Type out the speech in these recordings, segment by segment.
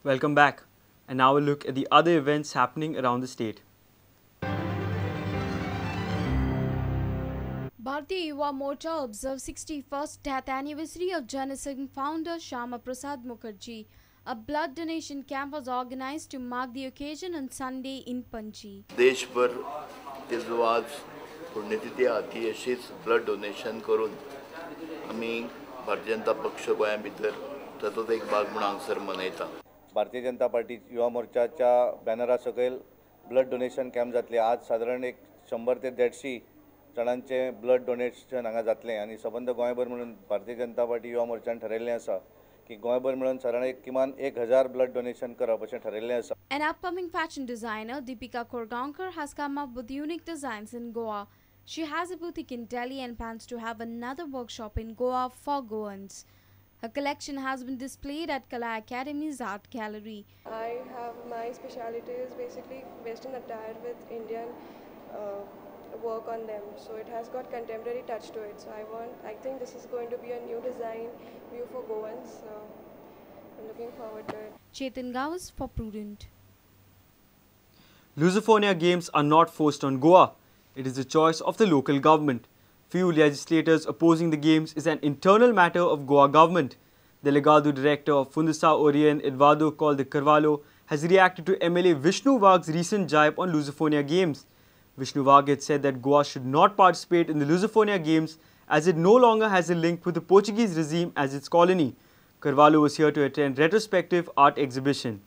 Welcome back, and now a look at the other events happening around the state. Bharatiya Yuva Morcha observes 61st death anniversary of Janasangh founder Shyama Prasad Mukherjee. A blood donation camp was organized to mark the occasion on Sunday in Panji. देश भर आज पुण्यतिथी आती अशीच blood donation करून आमी भारतीय जनता पक्ष गोंया भितर तातूंत एक भाग म्हणून हांगसर मनयता. भारतीय जनता पार्टी युवा मोर्चाच्या बॅनरा सकयल ब्लड डोनेशन कॅम्प जातले. आज साधारण एक 100 ते 150 जणांचे ब्लड डोनेशन हांगा जातलें आनी सबंद गोंयभर म्हणून भारतीय जनता पार्टी युवा मोर्चान ठरयल्लें आसा की गोंयभर म्हणून साधारण एक किमान 1000 ब्लड डोनेशन करप अशें ठरयल्लें आसा. An upcoming fashion designer, Deepika Korgaonkar, has come up with unique designs in Goa. She has a boutique in Delhi and plans to have another workshop in Goa for Goans. Her collection has been displayed at Kala Academy's art gallery. My speciality is basically Western attire with Indian work on them, so it has got contemporary touch to it. So I think this is going to be a new design view for Goans. So I'm looking forward to it. Chetan Gauss for Prudent. Lusophonia Games are not forced on Goa. It is the choice of the local government. Few legislators opposing the games is an internal matter of Goa government. Delegado Director of Fundação Orien, Eduardo de Carvalho, has reacted to MLA Vishnu Vagh's recent jibe on Lusophonia Games. Vishnu Vagh had said that Goa should not participate in the Lusophonia Games as it no longer has a link with the Portuguese regime as its colony. Carvalho was here to attend retrospective art exhibition.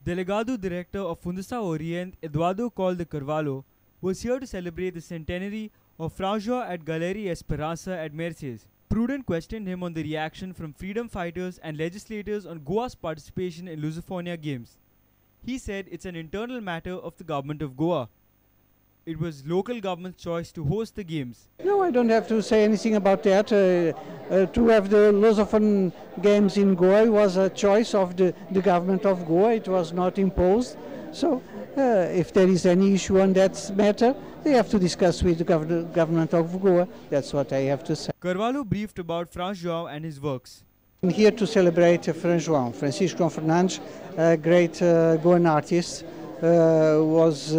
Delegado Director of Fundação Orient, Eduardo de Carvalho, was here to celebrate the centenary of Sao Juao at Galeria Esperança at Mercedes. Prudent questioned him on the reaction from freedom fighters and legislators on Goa's participation in Lusophonia Games. He said it's an internal matter of the government of Goa. It was local government's choice to host the games. No, I don't have to say anything about that. To have the Lusophone Games in Goa was a choice of the government of Goa. It was not imposed. So if there is any issue on that matter, they have to discuss with the government of Goa. That's what I have to say. Carvalho briefed about Sao Juao and his works. I'm here to celebrate João Francisco Fernandes, a great Goan artist. Was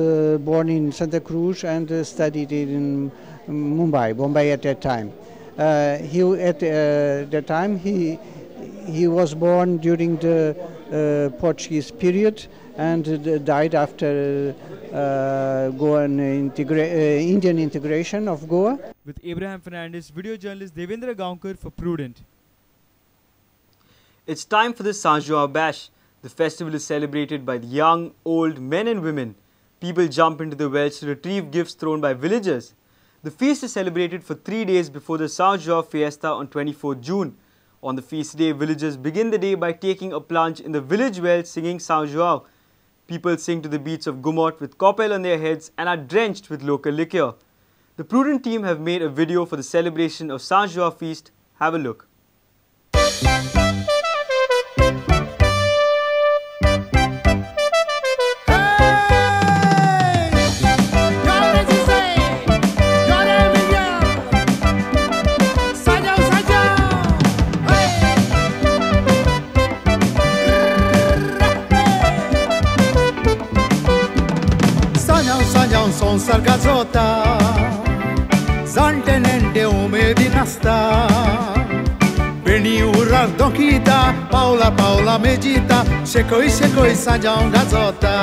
born in Santa Cruz and studied in Bombay at that time. At that time he was born during the Portuguese period and died after Goan Indian integration of Goa. With Abraham Fernandez, video journalist Devendra Gaonkar for Prudent. It's time for the Sao Juao Bash. The festival is celebrated by the young, old, men and women. People jump into the wells to retrieve gifts thrown by villagers. The feast is celebrated for 3 days before the Sao Juao Fiesta on 24th June. On the feast day, villagers begin the day by taking a plunge in the village well singing Sao Juao. People sing to the beats of gumot with kopel on their heads and are drenched with local liquor. The Prudent team have made a video for the celebration of Sao Juao feast. Have a look. संसार गाजोता जाणटे नेणटे उमेदी नाचता पेणी उराक दोखीता पावला पावला मेजिता शेकोय शेकोय सांजाव गाजोता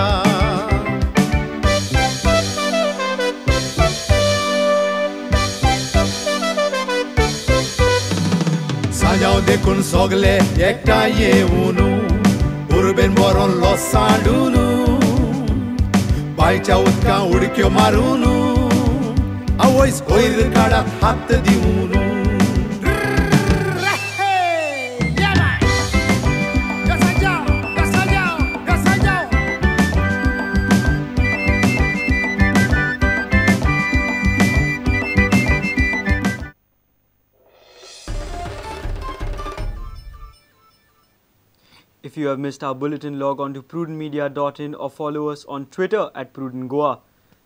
सांजाव देखून सोगले एकठांय येवन उर्बेन बरोन लोसांडून बायच्या उदका उडक्यो मारून आवयस कोयर काडात हात दिवन If you have missed our bulletin, log on to prudentmedia.in or follow us on Twitter at PrudentGoa.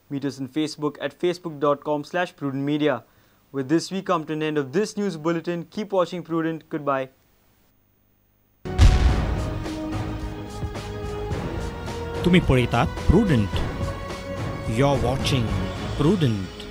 Meet us on Facebook at facebook.com/prudentmedia. With this, we come to an end of this news bulletin. Keep watching Prudent. Goodbye. तुम्ही पळयतात prudent. You're watching Prudent.